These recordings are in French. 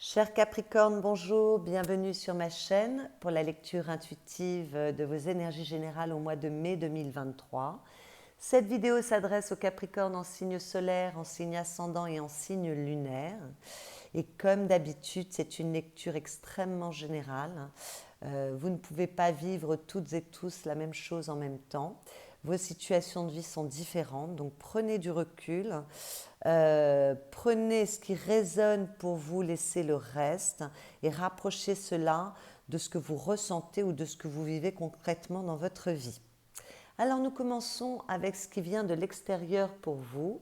Chers Capricornes, bonjour, bienvenue sur ma chaîne pour la lecture intuitive de vos énergies générales au mois de mai 2023. Cette vidéo s'adresse aux Capricornes en signe solaire, en signe ascendant et en signe lunaire. Et comme d'habitude, c'est une lecture extrêmement générale. Vous ne pouvez pas vivre toutes et tous la même chose en même temps. Vos situations de vie sont différentes, donc prenez du recul. Prenez ce qui résonne pour vous, laissez le reste et rapprochez cela de ce que vous ressentez ou de ce que vous vivez concrètement dans votre vie. Alors nous commençons avec ce qui vient de l'extérieur pour vous.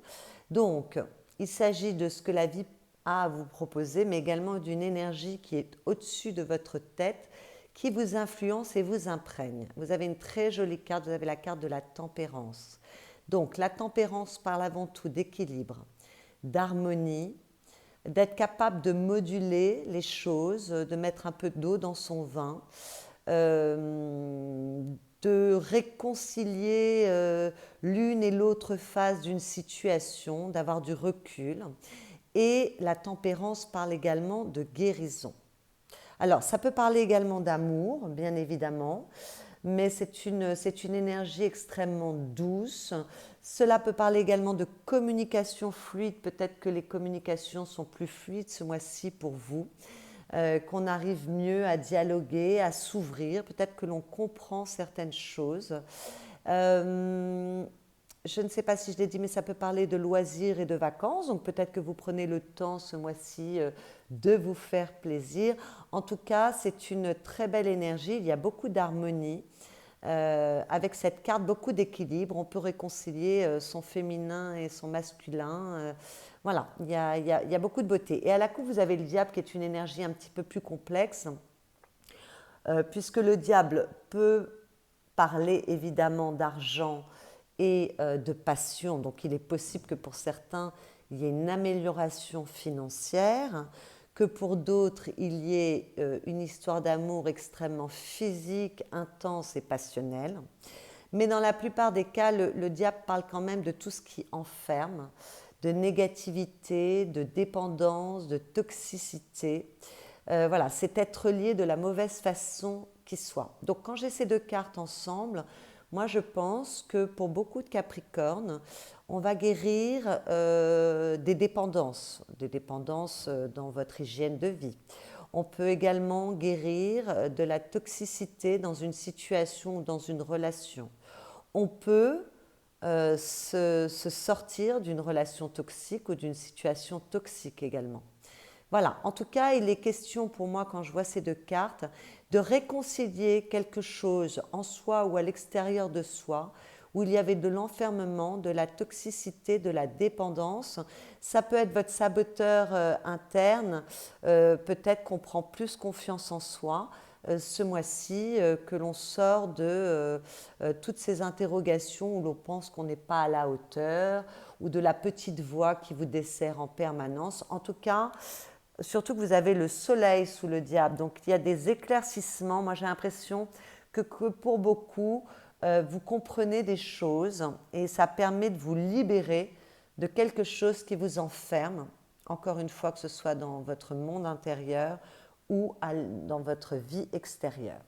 Donc, il s'agit de ce que la vie a à vous proposer, mais également d'une énergie qui est au-dessus de votre tête, qui vous influence et vous imprègne. Vous avez une très jolie carte, vous avez la carte de la tempérance. Donc la tempérance parle avant tout d'équilibre, d'harmonie, d'être capable de moduler les choses, de mettre un peu d'eau dans son vin, de réconcilier l'une et l'autre face d'une situation, d'avoir du recul. Et la tempérance parle également de guérison. Alors, ça peut parler également d'amour, bien évidemment, mais c'est une énergie extrêmement douce. Cela peut parler également de communication fluide. Peut-être que les communications sont plus fluides ce mois-ci pour vous, qu'on arrive mieux à dialoguer, à s'ouvrir. Peut-être que l'on comprend certaines choses. Je ne sais pas si je l'ai dit, mais ça peut parler de loisirs et de vacances. Donc peut-être que vous prenez le temps ce mois-ci de vous faire plaisir. En tout cas, c'est une très belle énergie. Il y a beaucoup d'harmonie. Avec cette carte, beaucoup d'équilibre. On peut réconcilier son féminin et son masculin. Voilà, il y a beaucoup de beauté. Et à la coupe, vous avez le diable qui est une énergie un petit peu plus complexe, puisque le diable peut parler évidemment d'argent et de passion. Donc il est possible que pour certains, il y ait une amélioration financière, que pour d'autres, il y ait une histoire d'amour extrêmement physique, intense et passionnelle. Mais dans la plupart des cas, le diable parle quand même de tout ce qui enferme, de négativité, de dépendance, de toxicité. Voilà, c'est être lié de la mauvaise façon qui soit. Donc quand j'ai ces deux cartes ensemble, moi je pense que pour beaucoup de Capricornes, on va guérir des dépendances dans votre hygiène de vie. On peut également guérir de la toxicité dans une situation ou dans une relation. On peut se sortir d'une relation toxique ou d'une situation toxique également. Voilà, en tout cas, il est question pour moi, quand je vois ces deux cartes, de réconcilier quelque chose en soi ou à l'extérieur de soi, où il y avait de l'enfermement, de la toxicité, de la dépendance. Ça peut être votre saboteur interne, peut-être qu'on prend plus confiance en soi ce mois-ci, que l'on sort de toutes ces interrogations où l'on pense qu'on n'est pas à la hauteur, ou de la petite voix qui vous dessert en permanence. En tout cas, surtout que vous avez le soleil sous le diable, donc il y a des éclaircissements. Moi j'ai l'impression que pour beaucoup, vous comprenez des choses et ça permet de vous libérer de quelque chose qui vous enferme, encore une fois que ce soit dans votre monde intérieur ou dans votre vie extérieure.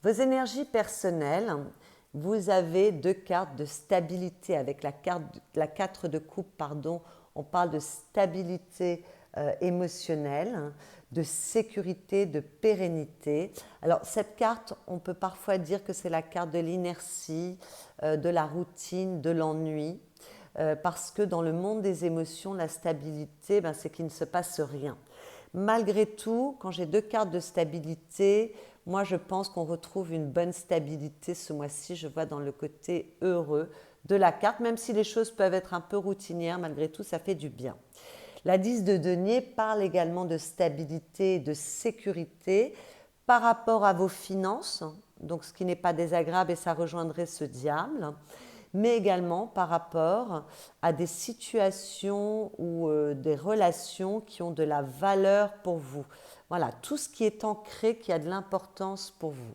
Vos énergies personnelles, vous avez deux cartes de stabilité. Avec la 4 de coupe, pardon, on parle de stabilité émotionnelle, de sécurité, de pérennité. Alors cette carte, on peut parfois dire que c'est la carte de l'inertie, de la routine, de l'ennui, parce que dans le monde des émotions, la stabilité, c'est qu'il ne se passe rien. Malgré tout, quand j'ai deux cartes de stabilité, moi je pense qu'on retrouve une bonne stabilité ce mois-ci. Je vois dans le côté heureux de la carte, même si les choses peuvent être un peu routinières, malgré tout ça fait du bien. La 10 de denier parle également de stabilité et de sécurité par rapport à vos finances, donc ce qui n'est pas désagréable et ça rejoindrait ce diable, mais également par rapport à des situations ou des relations qui ont de la valeur pour vous. Voilà, tout ce qui est ancré, qui a de l'importance pour vous.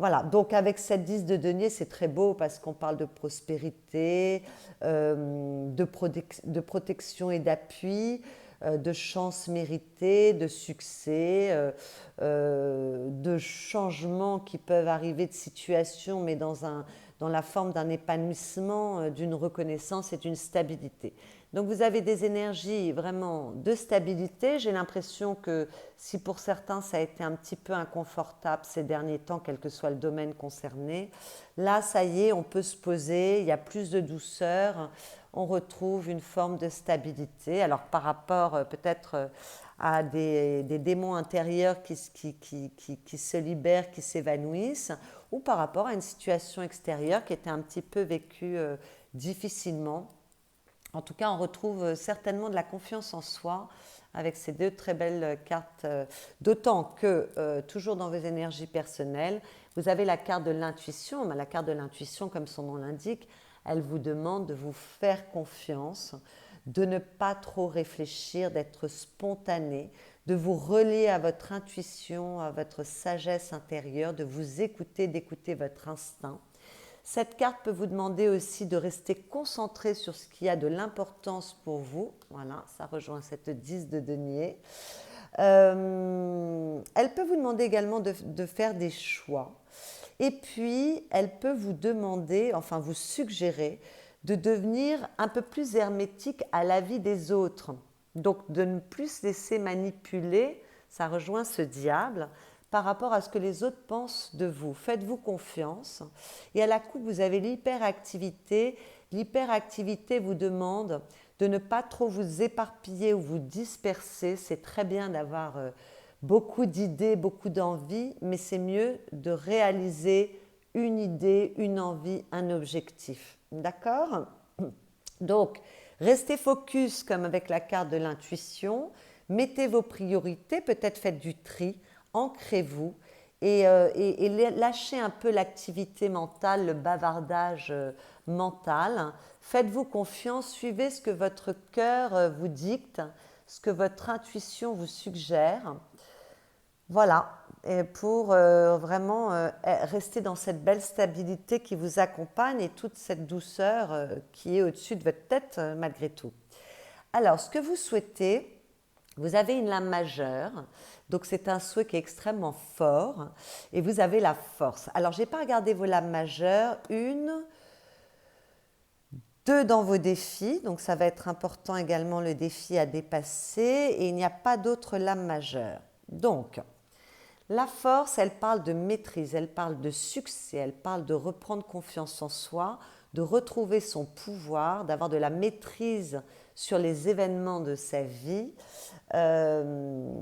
Voilà, donc avec cette 10 de denier, c'est très beau parce qu'on parle de prospérité, de protection et d'appui. de chance méritée, de succès, de changements qui peuvent arriver de situation, mais dans la forme d'un épanouissement, d'une reconnaissance et d'une stabilité. Donc vous avez des énergies vraiment de stabilité. J'ai l'impression que si pour certains ça a été un petit peu inconfortable ces derniers temps, quel que soit le domaine concerné, là ça y est, on peut se poser, il y a plus de douceur, on retrouve une forme de stabilité. Alors par rapport peut-être à des démons intérieurs qui se libèrent, qui s'évanouissent, ou par rapport à une situation extérieure qui était un petit peu vécue difficilement. En tout cas, on retrouve certainement de la confiance en soi avec ces deux très belles cartes, d'autant que, toujours dans vos énergies personnelles, vous avez la carte de l'intuition. La carte de l'intuition, comme son nom l'indique, elle vous demande de vous faire confiance, de ne pas trop réfléchir, d'être spontané, de vous relier à votre intuition, à votre sagesse intérieure, de vous écouter, d'écouter votre instinct. Cette carte peut vous demander aussi de rester concentré sur ce qui a de l'importance pour vous. Voilà, ça rejoint cette 10 de denier. Elle peut vous demander également de faire des choix. Et puis, elle peut vous demander, enfin vous suggérer, de devenir un peu plus hermétique à l'avis des autres. Donc, de ne plus se laisser manipuler, ça rejoint ce diable, par rapport à ce que les autres pensent de vous. Faites-vous confiance. Et à la coupe, vous avez l'hyperactivité. L'hyperactivité vous demande de ne pas trop vous éparpiller ou vous disperser. C'est très bien d'avoir beaucoup d'idées, beaucoup d'envies, mais c'est mieux de réaliser une idée, une envie, un objectif. D'accord ? Donc, restez focus comme avec la carte de l'intuition. Mettez vos priorités, peut-être faites du tri, ancrez-vous et lâchez un peu l'activité mentale, le bavardage mental. Faites-vous confiance, suivez ce que votre cœur vous dicte, ce que votre intuition vous suggère. Voilà, et pour vraiment rester dans cette belle stabilité qui vous accompagne et toute cette douceur qui est au-dessus de votre tête malgré tout. Alors, ce que vous souhaitez, vous avez une lame majeure, donc c'est un souhait qui est extrêmement fort, et vous avez la force. Alors, je n'ai pas regardé vos lames majeures, une, deux dans vos défis, donc ça va être important également le défi à dépasser, et il n'y a pas d'autres lames majeures. Donc, la force, elle parle de maîtrise, elle parle de succès, elle parle de reprendre confiance en soi, de retrouver son pouvoir, d'avoir de la maîtrise sur les événements de sa vie. Elle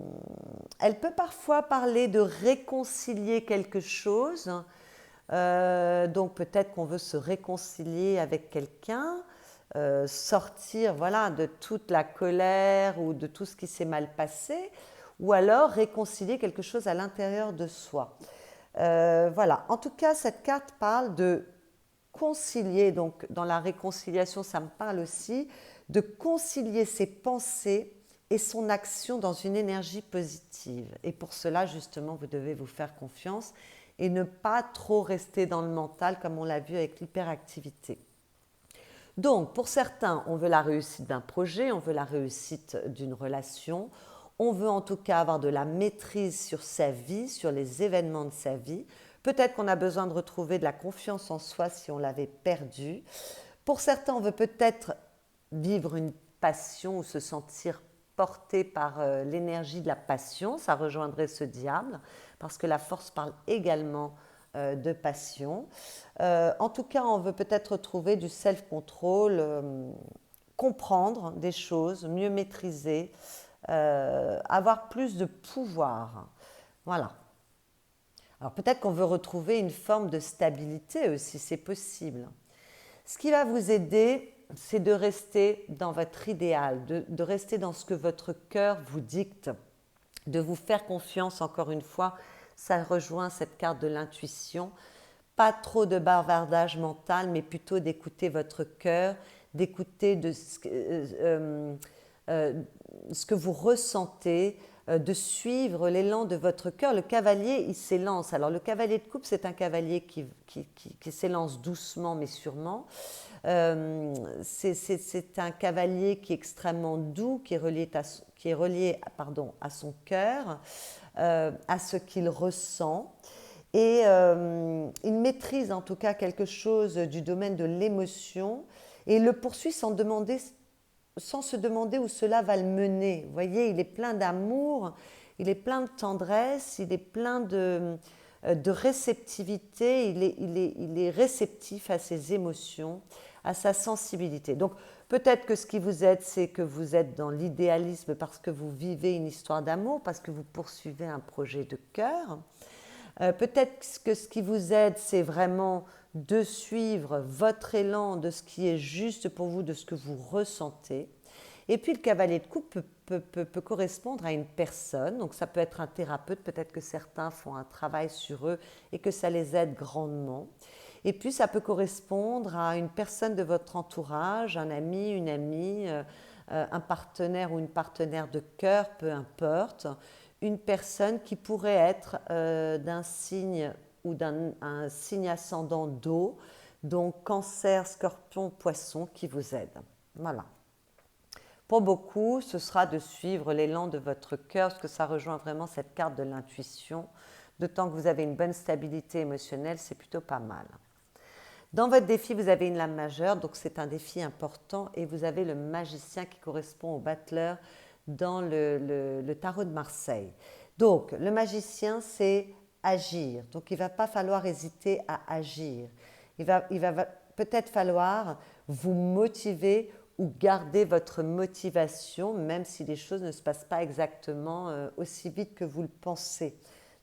peut parfois parler de réconcilier quelque chose. Donc peut-être qu'on veut se réconcilier avec quelqu'un, sortir voilà, de toute la colère ou de tout ce qui s'est mal passé, ou alors réconcilier quelque chose à l'intérieur de soi. Voilà, en tout cas, cette carte parle de concilier, donc dans la réconciliation, ça me parle aussi, de concilier ses pensées et son action dans une énergie positive. Et pour cela, justement, vous devez vous faire confiance et ne pas trop rester dans le mental comme on l'a vu avec l'hyperactivité. Donc, pour certains, on veut la réussite d'un projet, on veut la réussite d'une relation, on veut en tout cas avoir de la maîtrise sur sa vie, sur les événements de sa vie. Peut-être qu'on a besoin de retrouver de la confiance en soi si on l'avait perdue. Pour certains, on veut peut-être vivre une passion ou se sentir porté par l'énergie de la passion. Ça rejoindrait ce diable, parce que la force parle également de passion. En tout cas, on veut peut-être retrouver du self-control, comprendre des choses, mieux maîtriser, avoir plus de pouvoir. Voilà. Alors peut-être qu'on veut retrouver une forme de stabilité aussi, c'est possible. Ce qui va vous aider, c'est de rester dans votre idéal, de rester dans ce que votre cœur vous dicte, de vous faire confiance, encore une fois, ça rejoint cette carte de l'intuition. Pas trop de bavardage mental, mais plutôt d'écouter votre cœur, d'écouter ce que vous ressentez, de suivre l'élan de votre cœur. Le cavalier, il s'élance. Alors le cavalier de coupe, c'est un cavalier qui s'élance doucement mais sûrement. C'est un cavalier qui est extrêmement doux, qui est relié pardon, à son cœur, à ce qu'il ressent. Et il maîtrise en tout cas quelque chose du domaine de l'émotion et il le poursuit sans se demander où cela va le mener. Vous voyez, il est plein d'amour, il est plein de tendresse, il est plein de réceptivité, il est réceptif à ses émotions, à sa sensibilité. Donc peut-être que ce qui vous aide, c'est que vous êtes dans l'idéalisme parce que vous vivez une histoire d'amour, parce que vous poursuivez un projet de cœur. Peut-être que ce qui vous aide, c'est vraiment de suivre votre élan de ce qui est juste pour vous, de ce que vous ressentez. Et puis le cavalier de coupe peut correspondre à une personne, donc ça peut être un thérapeute, peut-être que certains font un travail sur eux et que ça les aide grandement. Et puis ça peut correspondre à une personne de votre entourage, un ami, une amie, un partenaire ou une partenaire de cœur, peu importe, une personne qui pourrait être d'un signe ou d'un signe ascendant d'eau, donc cancer, scorpion, poisson, qui vous aide. Voilà. Pour beaucoup, ce sera de suivre l'élan de votre cœur, parce que ça rejoint vraiment cette carte de l'intuition. D'autant que vous avez une bonne stabilité émotionnelle, c'est plutôt pas mal. Dans votre défi, vous avez une lame majeure, donc c'est un défi important, et vous avez le magicien qui correspond au battleur dans le tarot de Marseille. Donc, le magicien, c'est agir. Donc, il ne va pas falloir hésiter à agir. Il va peut-être falloir vous motiver ou garder votre motivation, même si les choses ne se passent pas exactement aussi vite que vous le pensez.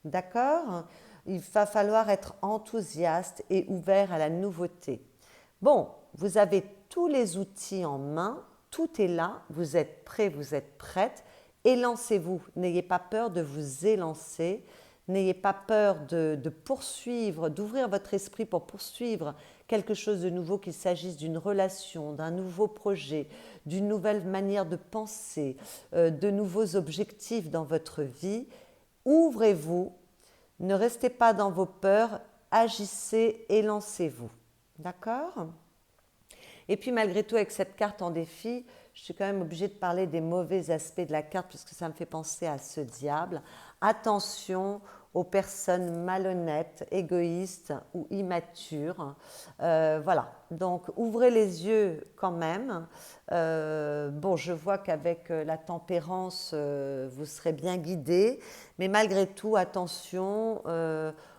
D'accord ? Il va falloir être enthousiaste et ouvert à la nouveauté. Bon, vous avez tous les outils en main, tout est là, vous êtes prêts, vous êtes prêtes, élancez-vous, n'ayez pas peur de vous élancer, n'ayez pas peur de poursuivre, d'ouvrir votre esprit pour poursuivre quelque chose de nouveau, qu'il s'agisse d'une relation, d'un nouveau projet, d'une nouvelle manière de penser, de nouveaux objectifs dans votre vie. Ouvrez-vous, ne restez pas dans vos peurs, agissez et lancez-vous. D'accord ? Et puis malgré tout, avec cette carte en défi, je suis quand même obligée de parler des mauvais aspects de la carte puisque ça me fait penser à ce diable. Attention aux personnes malhonnêtes, égoïstes ou immatures. Voilà, donc ouvrez les yeux quand même. Bon, je vois qu'avec la tempérance, vous serez bien guidé, mais malgré tout, attention,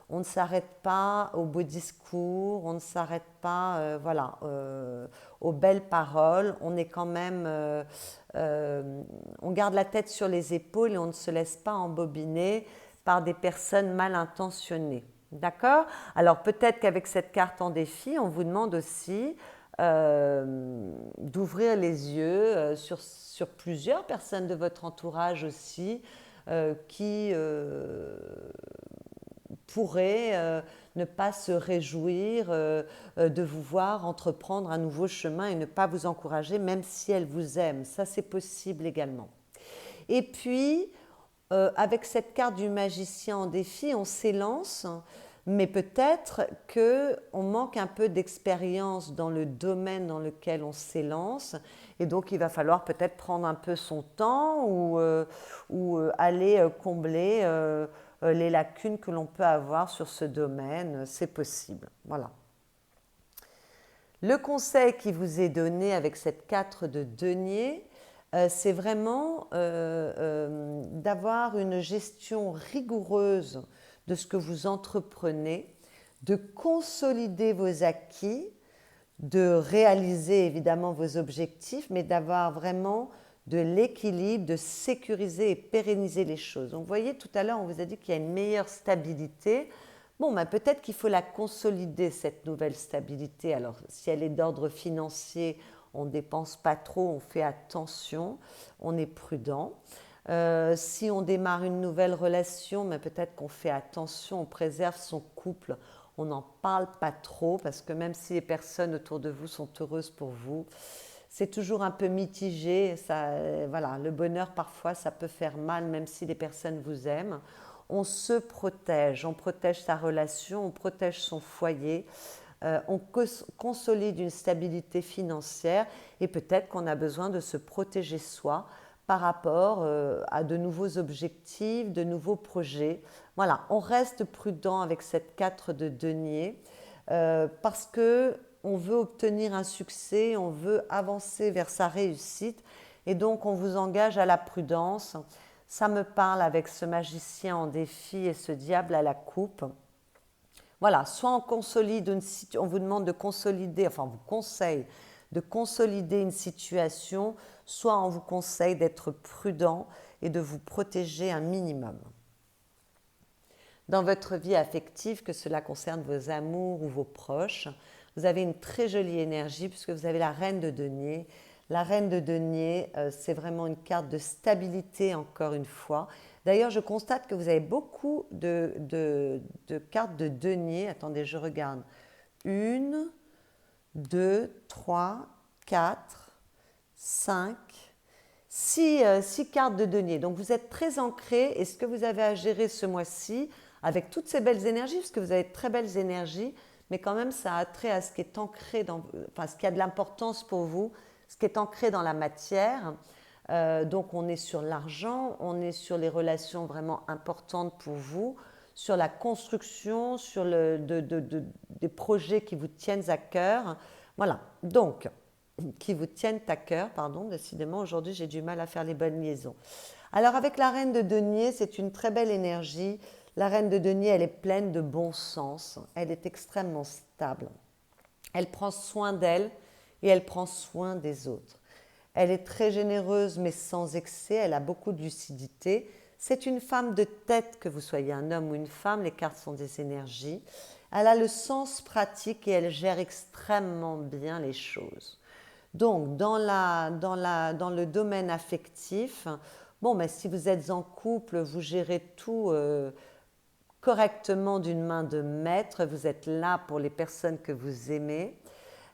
on ne s'arrête pas aux beaux discours, on ne s'arrête pas aux belles paroles, on est quand même, on garde la tête sur les épaules et on ne se laisse pas embobiner par des personnes mal intentionnées. D'accord ? Alors peut-être qu'avec cette carte en défi, on vous demande aussi d'ouvrir les yeux sur plusieurs personnes de votre entourage aussi qui pourraient ne pas se réjouir de vous voir entreprendre un nouveau chemin et ne pas vous encourager même si elles vous aiment. Ça, c'est possible également. Et puis, avec cette carte du magicien en défi, on s'élance, mais peut-être qu'on manque un peu d'expérience dans le domaine dans lequel on s'élance, et donc il va falloir peut-être prendre un peu son temps ou aller combler les lacunes que l'on peut avoir sur ce domaine, c'est possible. Voilà. Le conseil qui vous est donné avec cette 4 de denier, c'est vraiment d'avoir une gestion rigoureuse de ce que vous entreprenez, de consolider vos acquis, de réaliser évidemment vos objectifs, mais d'avoir vraiment de l'équilibre, de sécuriser et pérenniser les choses. Donc vous voyez, tout à l'heure, on vous a dit qu'il y a une meilleure stabilité. Bon, ben peut-être qu'il faut la consolider, cette nouvelle stabilité. Alors, si elle est d'ordre financier, on ne dépense pas trop, on fait attention, on est prudent. Si on démarre une nouvelle relation, mais peut-être qu'on fait attention, on préserve son couple, on n'en parle pas trop, parce que même si les personnes autour de vous sont heureuses pour vous, c'est toujours un peu mitigé. Ça, voilà, le bonheur, parfois, ça peut faire mal, même si les personnes vous aiment. On se protège, on protège sa relation, on protège son foyer, on consolide une stabilité financière et peut-être qu'on a besoin de se protéger soi par rapport à de nouveaux objectifs, de nouveaux projets. Voilà, on reste prudent avec cette 4 de denier parce que on veut obtenir un succès, on veut avancer vers sa réussite et donc on vous engage à la prudence. Ça me parle avec ce magicien en défi et ce diable à la coupe. Voilà, soit on consolide on vous demande de consolider, enfin on vous conseille de consolider une situation, soit on vous conseille d'être prudent et de vous protéger un minimum. Dans votre vie affective, que cela concerne vos amours ou vos proches, vous avez une très jolie énergie puisque vous avez la reine de denier. La reine de denier, c'est vraiment une carte de stabilité encore une fois. D'ailleurs, je constate que vous avez beaucoup de cartes de denier. Attendez, je regarde. 1, 2, 3, 4, 5, 6 cartes de denier. Donc vous êtes très ancré et ce que vous avez à gérer ce mois-ci, avec toutes ces belles énergies, parce que vous avez de très belles énergies, mais quand même ça a trait à ce qui est ancré enfin ce qui a de l'importance pour vous, ce qui est ancré dans la matière. Donc on est sur l'argent, on est sur les relations vraiment importantes pour vous, sur la construction, sur des projets qui vous tiennent à cœur. Voilà, donc, qui vous tiennent à cœur, pardon, décidément aujourd'hui j'ai du mal à faire les bonnes liaisons. Alors avec la reine de denier, c'est une très belle énergie. La reine de denier, elle est pleine de bon sens, elle est extrêmement stable. Elle prend soin d'elle et elle prend soin des autres. Elle est très généreuse mais sans excès, elle a beaucoup de lucidité. C'est une femme de tête, que vous soyez un homme ou une femme, les cartes sont des énergies. Elle a le sens pratique et elle gère extrêmement bien les choses. Donc, dans le domaine affectif, bon, mais si vous êtes en couple, vous gérez tout correctement d'une main de maître, vous êtes là pour les personnes que vous aimez.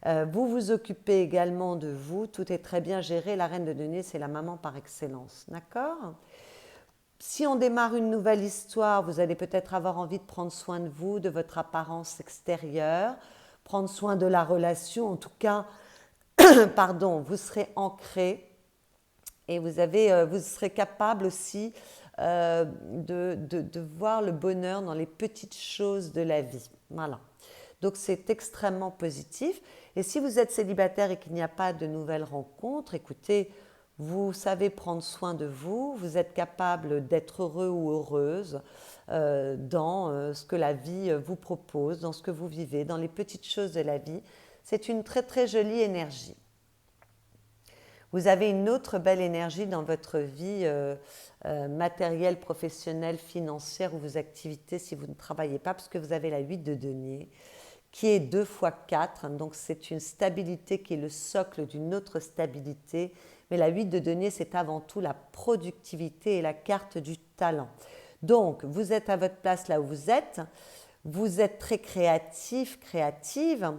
Vous vous occupez également de vous, tout est très bien géré. La reine de denier, c'est la maman par excellence, d'accord? Si on démarre une nouvelle histoire, vous allez peut-être avoir envie de prendre soin de vous, de votre apparence extérieure, prendre soin de la relation, en tout cas, pardon, vous serez ancré et vous serez capable aussi de voir le bonheur dans les petites choses de la vie. Voilà. Donc c'est extrêmement positif. Et si vous êtes célibataire et qu'il n'y a pas de nouvelles rencontres, écoutez, vous savez prendre soin de vous, vous êtes capable d'être heureux ou heureuse dans ce que la vie vous propose, dans ce que vous vivez, dans les petites choses de la vie. C'est une très très jolie énergie. Vous avez une autre belle énergie dans votre vie matérielle, professionnelle, financière ou vos activités si vous ne travaillez pas, parce que vous avez la 8 de denier qui est 2 fois 4, donc c'est une stabilité qui est le socle d'une autre stabilité, mais la 8 de denier c'est avant tout la productivité et la carte du talent. Donc vous êtes à votre place là où vous êtes très créatif, créative,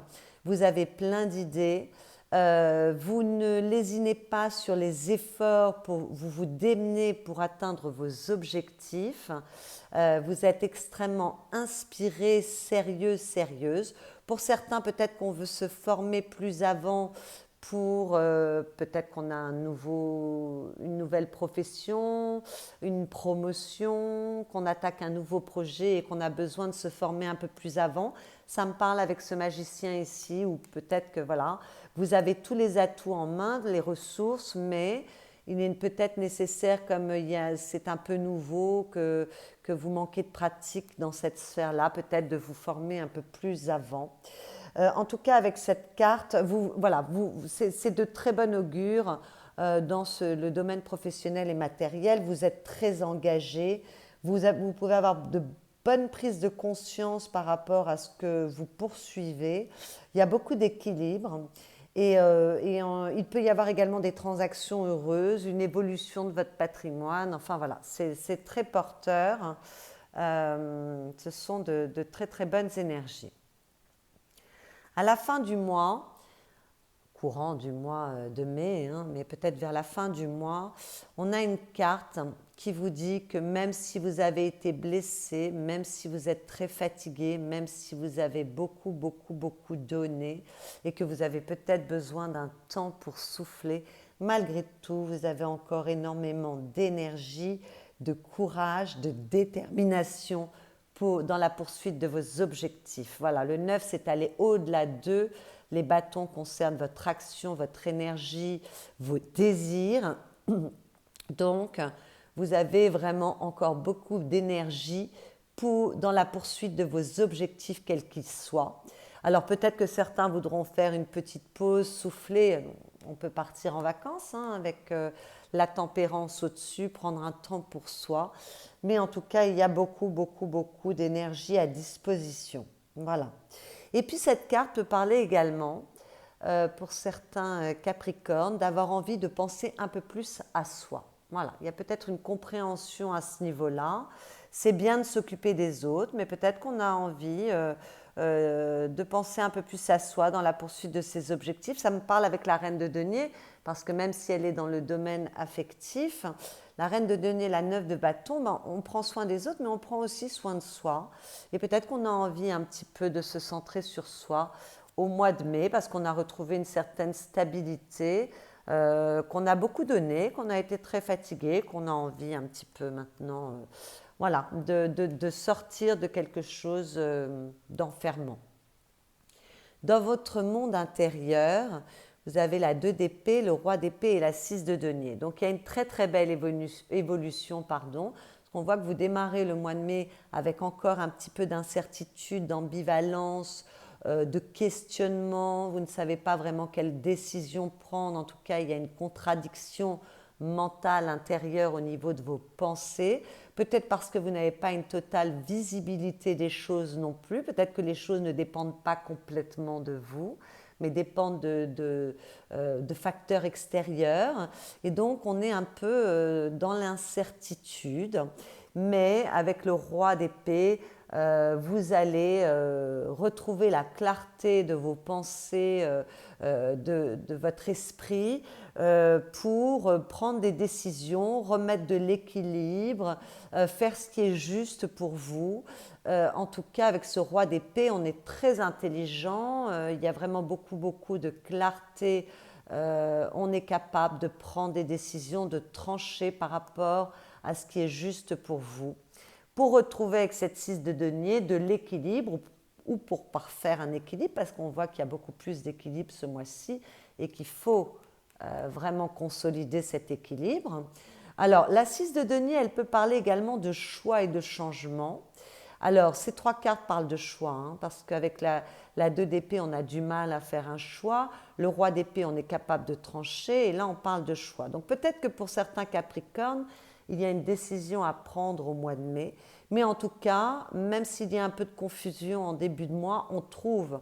vous avez plein d'idées, vous ne lésinez pas sur les efforts, vous vous démenez pour atteindre vos objectifs. Vous êtes extrêmement inspiré, sérieux, sérieuse. Pour certains, peut-être qu'on veut se former plus avant pour peut-être qu'on a une nouvelle profession, une promotion, qu'on attaque un nouveau projet et qu'on a besoin de se former un peu plus avant. Ça me parle avec ce magicien ici, ou peut-être que voilà, vous avez tous les atouts en main, les ressources, mais il est peut-être nécessaire, comme c'est un peu nouveau, que vous manquez de pratique dans cette sphère-là, peut-être de vous former un peu plus avant. En tout cas, avec cette carte, c'est de très bon augure dans le domaine professionnel et matériel. Vous êtes très engagé. Vous pouvez avoir de bonnes prises de conscience par rapport à ce que vous poursuivez. Il y a beaucoup d'équilibre. Il peut y avoir également des transactions heureuses, une évolution de votre patrimoine. Enfin voilà, c'est très porteur. Ce sont de très très bonnes énergies. À la fin du mois, courant du mois de mai, hein, mais peut-être vers la fin du mois, on a une carte qui vous dit que même si vous avez été blessé, même si vous êtes très fatigué, même si vous avez beaucoup, beaucoup, beaucoup donné et que vous avez peut-être besoin d'un temps pour souffler, malgré tout, vous avez encore énormément d'énergie, de courage, de détermination dans la poursuite de vos objectifs. Voilà, le 9, c'est aller au-delà d'eux. Les bâtons concernent votre action, votre énergie, vos désirs. Donc, vous avez vraiment encore beaucoup d'énergie dans la poursuite de vos objectifs, quels qu'ils soient. Alors, peut-être que certains voudront faire une petite pause, souffler. On peut partir en vacances hein, avec la tempérance au-dessus, prendre un temps pour soi. Mais en tout cas, il y a beaucoup, beaucoup, beaucoup d'énergie à disposition. Voilà. Et puis, cette carte peut parler également, pour certains Capricornes, d'avoir envie de penser un peu plus à soi. Voilà, il y a peut-être une compréhension à ce niveau-là. C'est bien de s'occuper des autres, mais peut-être qu'on a envie de penser un peu plus à soi dans la poursuite de ses objectifs. Ça me parle avec la reine de denier, parce que même si elle est dans le domaine affectif, la reine de denier, la 9 de bâton, ben, on prend soin des autres, mais on prend aussi soin de soi. Et peut-être qu'on a envie un petit peu de se centrer sur soi au mois de mai, parce qu'on a retrouvé une certaine stabilité, qu'on a beaucoup donné, qu'on a été très fatigué, qu'on a envie un petit peu maintenant voilà, de sortir de quelque chose d'enfermant. Dans votre monde intérieur, vous avez la 2 d'épée, le roi d'épée et la 6 de denier. Donc il y a une très très belle évolution, pardon. On voit que vous démarrez le mois de mai avec encore un petit peu d'incertitude, d'ambivalence, de questionnement. Vous ne savez pas vraiment quelle décision prendre. En tout cas, il y a une contradiction mentale intérieure au niveau de vos pensées. Peut-être parce que vous n'avez pas une totale visibilité des choses non plus. Peut-être que les choses ne dépendent pas complètement de vous, mais dépendent de facteurs extérieurs. Et donc, on est un peu dans l'incertitude. Mais avec le roi d'épée, vous allez retrouver la clarté de vos pensées, de votre esprit, pour prendre des décisions, remettre de l'équilibre, faire ce qui est juste pour vous. En tout cas, avec ce roi d'épée, on est très intelligent, il y a vraiment beaucoup, beaucoup de clarté, on est capable de prendre des décisions, de trancher par rapport à ce qui est juste pour vous. Pour retrouver avec cette 6 de denier de l'équilibre, ou pour parfaire un équilibre, parce qu'on voit qu'il y a beaucoup plus d'équilibre ce mois-ci et qu'il faut vraiment consolider cet équilibre. Alors, la 6 de denier, elle peut parler également de choix et de changement. Alors, ces 3 cartes parlent de choix, hein, parce qu'avec la 2 d'épée, on a du mal à faire un choix. Le roi d'épée, on est capable de trancher. Et là, on parle de choix. Donc, peut-être que pour certains Capricornes, il y a une décision à prendre au mois de mai. Mais en tout cas, même s'il y a un peu de confusion en début de mois, on trouve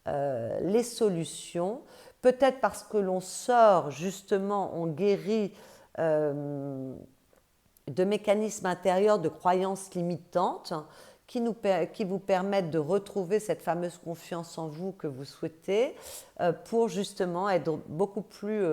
les solutions. Peut-être parce que l'on sort, justement, on guérit de mécanismes intérieurs de croyances limitantes qui vous permettent de retrouver cette fameuse confiance en vous que vous souhaitez, pour justement être beaucoup plus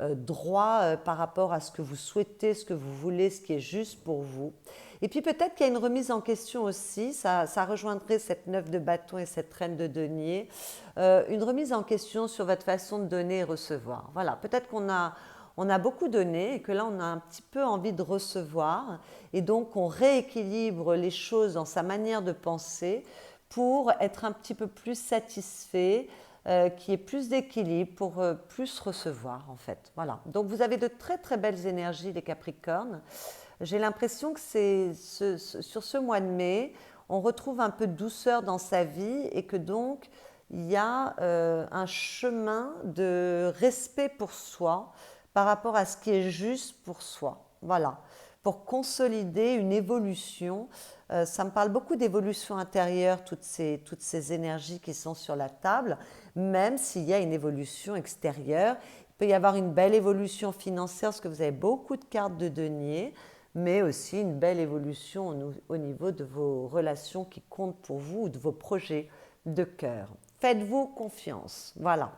droit par rapport à ce que vous souhaitez, ce que vous voulez, ce qui est juste pour vous. Et puis peut-être qu'il y a une remise en question aussi, ça rejoindrait cette 9 de bâton et cette reine de denier, une remise en question sur votre façon de donner et recevoir. Voilà, peut-être qu'on a beaucoup donné et que là, on a un petit peu envie de recevoir. Et donc, on rééquilibre les choses dans sa manière de penser pour être un petit peu plus satisfait, qu'il y ait plus d'équilibre pour plus recevoir, en fait. Voilà. Donc, vous avez de très, très belles énergies, les Capricornes. J'ai l'impression que sur ce mois de mai, on retrouve un peu de douceur dans sa vie et que donc, il y a un chemin de respect pour soi, par rapport à ce qui est juste pour soi. Voilà, pour consolider une évolution. Ça me parle beaucoup d'évolution intérieure, toutes ces énergies qui sont sur la table, même s'il y a une évolution extérieure. Il peut y avoir une belle évolution financière, parce que vous avez beaucoup de cartes de denier, mais aussi une belle évolution au niveau de vos relations qui comptent pour vous ou de vos projets de cœur. Faites-vous confiance. Voilà.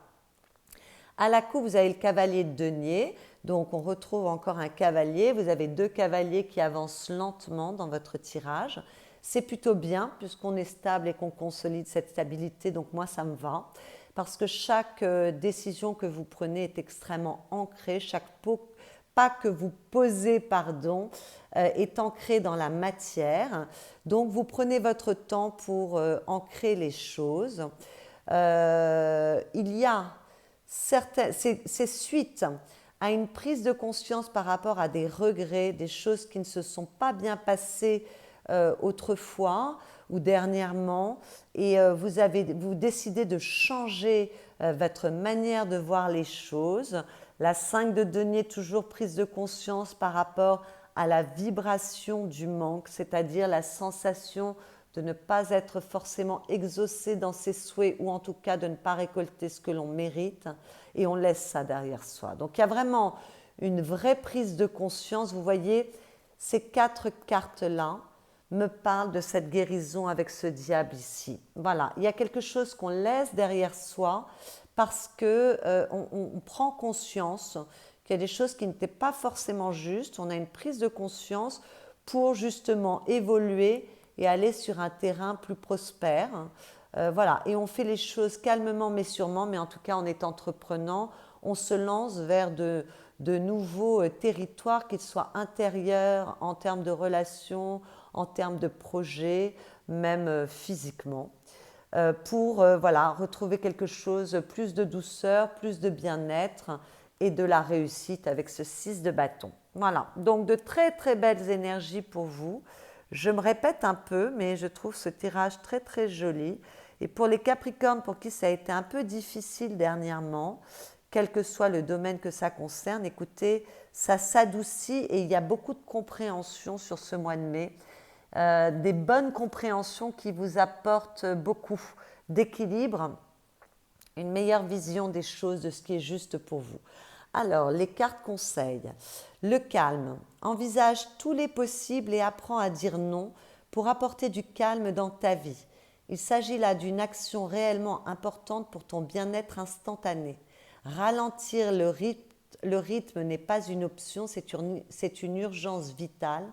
À la coupe, vous avez le cavalier de denier. Donc, on retrouve encore un cavalier. Vous avez 2 cavaliers qui avancent lentement dans votre tirage. C'est plutôt bien puisqu'on est stable et qu'on consolide cette stabilité. Donc, moi, ça me va. Parce que chaque décision que vous prenez est extrêmement ancrée. Chaque pas que vous posez, pardon, est ancré dans la matière. Donc, vous prenez votre temps pour ancrer les choses. Il y a c'est suite à une prise de conscience par rapport à des regrets, des choses qui ne se sont pas bien passées autrefois ou dernièrement, et vous décidez de changer votre manière de voir les choses. La 5 de denier, toujours prise de conscience par rapport à la vibration du manque, c'est-à-dire la sensation de ne pas être forcément exaucé dans ses souhaits, ou en tout cas de ne pas récolter ce que l'on mérite, et on laisse ça derrière soi. Donc il y a vraiment une vraie prise de conscience. Vous voyez, ces 4 cartes-là me parlent de cette guérison avec ce diable ici. Voilà, il y a quelque chose qu'on laisse derrière soi parce qu'on prend conscience qu'il y a des choses qui n'étaient pas forcément justes. On a une prise de conscience pour justement évoluer et aller sur un terrain plus prospère. Voilà, et on fait les choses calmement mais sûrement, mais en tout cas on est entreprenant, on se lance vers de nouveaux territoires, qu'ils soient intérieurs, en termes de relations, en termes de projets, même physiquement, pour voilà, retrouver quelque chose, plus de douceur, plus de bien-être et de la réussite avec ce 6 de bâton. Voilà, donc de très très belles énergies pour vous. Je me répète un peu, mais je trouve ce tirage très très joli. Et pour les Capricornes, pour qui ça a été un peu difficile dernièrement, quel que soit le domaine que ça concerne, écoutez, ça s'adoucit et il y a beaucoup de compréhension sur ce mois de mai. Des bonnes compréhensions qui vous apportent beaucoup d'équilibre, une meilleure vision des choses, de ce qui est juste pour vous. Alors, les cartes conseillent. Le calme. Envisage tous les possibles et apprends à dire non pour apporter du calme dans ta vie. Il s'agit là d'une action réellement importante pour ton bien-être instantané. Ralentir le rythme n'est pas une option, c'est une urgence vitale.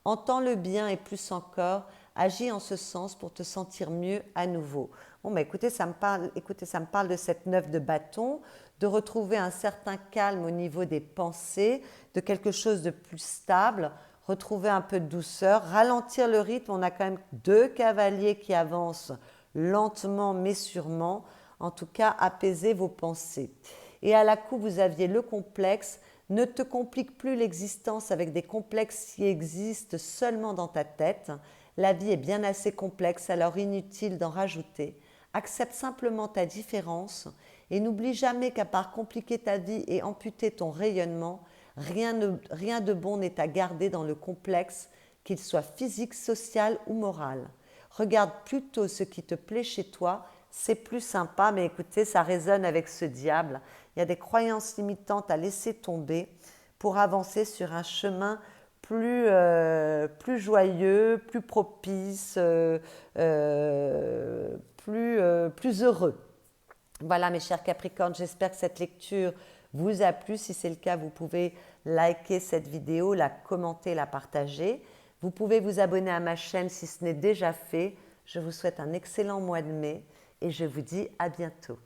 Entends le bien et plus encore, agis en ce sens pour te sentir mieux à nouveau. Bon, bah écoutez, ça me parle de cette 9 de bâton, de retrouver un certain calme au niveau des pensées, de quelque chose de plus stable, retrouver un peu de douceur, ralentir le rythme. On a quand même 2 cavaliers qui avancent lentement mais sûrement. En tout cas, apaiser vos pensées. Et à la coupe, vous aviez le complexe. Ne te complique plus l'existence avec des complexes qui existent seulement dans ta tête. La vie est bien assez complexe, alors inutile d'en rajouter. Accepte simplement ta différence et n'oublie jamais qu'à part compliquer ta vie et amputer ton rayonnement, rien de bon n'est à garder dans le complexe, qu'il soit physique, social ou moral. Regarde plutôt ce qui te plaît chez toi, c'est plus sympa, mais écoutez, ça résonne avec ce diable. Il y a des croyances limitantes à laisser tomber pour avancer sur un chemin plus joyeux, plus propice, plus heureux. Voilà mes chers Capricornes, j'espère que cette lecture vous a plu. Si c'est le cas, vous pouvez liker cette vidéo, la commenter, la partager. Vous pouvez vous abonner à ma chaîne si ce n'est déjà fait. Je vous souhaite un excellent mois de mai et je vous dis à bientôt.